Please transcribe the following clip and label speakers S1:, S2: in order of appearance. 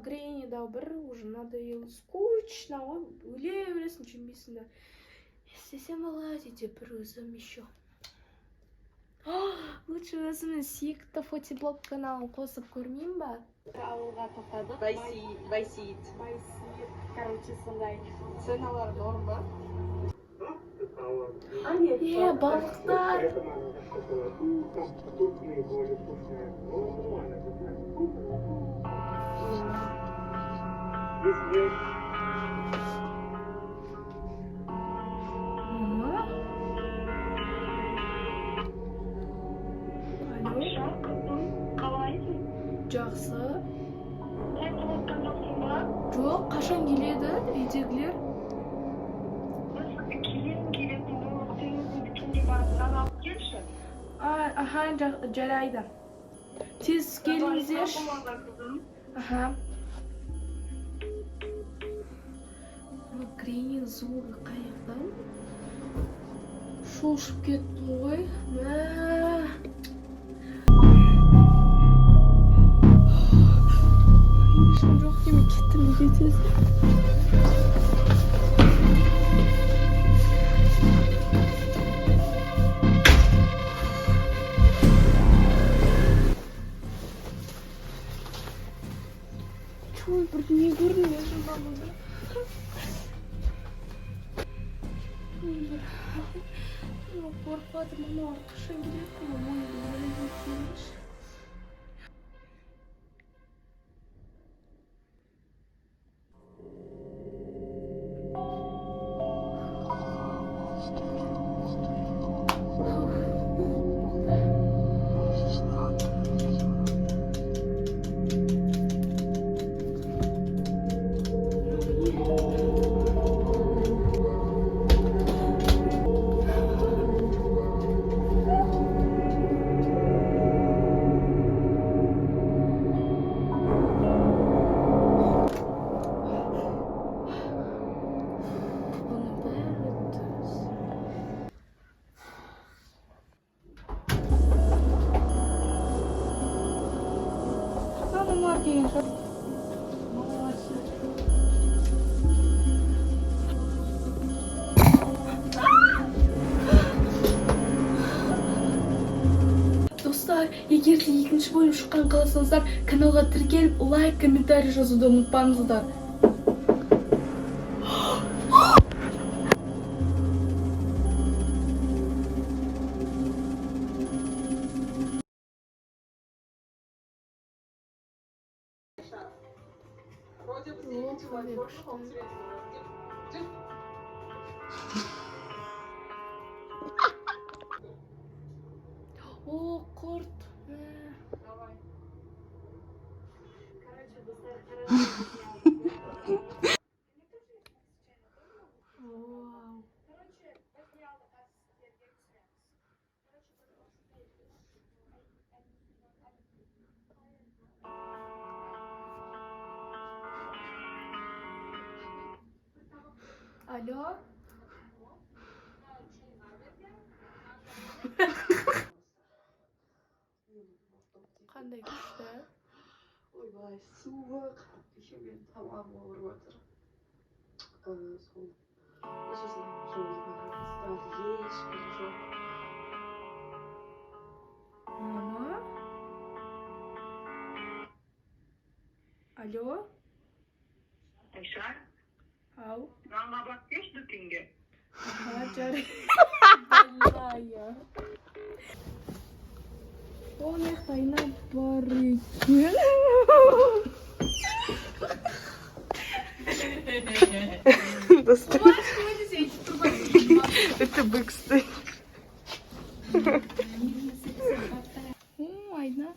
S1: Грени да бір уже надоело, скучно, өле бересің, жүрмейсің да. Істесем болады деп бір өзім еще. Лучше өзімнің сүйікті фотоблог каналын қосып көрмеймін ба? Ауылға тоқтадық.
S2: Байсейіт.
S1: Короче, сондай.
S2: Ценалар норма.
S1: Балықтар. Жақсы. Жоқ, қашан келеді үйдегілер? Аха, жарайды. Тез келіңіздер. Аха. Грени зуы қаяқтан. Шошып кеттім ғой. Şimdi yok yemek gittim mi getirsin? Çoğu burada niye görünmüyor acaba burada? Yok korkmadım ama arkadaşa gidiyorum ama böyle gitmiş. Достар, егер де екінші бөлім шыққан қаласаңыздар, каналға тіркеліп, лайк, комментарий жазуды ұмытпаңыздар. О, құрт. Алло? Қандай күшті?
S2: Ойбай, суық. Кешемен тамағым ауырып жатыр. Сол нешесіне жолға қатысты ешбір жоқ.
S1: Мама? Алло?
S3: Ayşar,
S1: Ау?
S3: bana bak geç dükkenge.
S1: Жарайды. О, мына бар екен.
S2: Это бык стоит.
S1: О, Айна.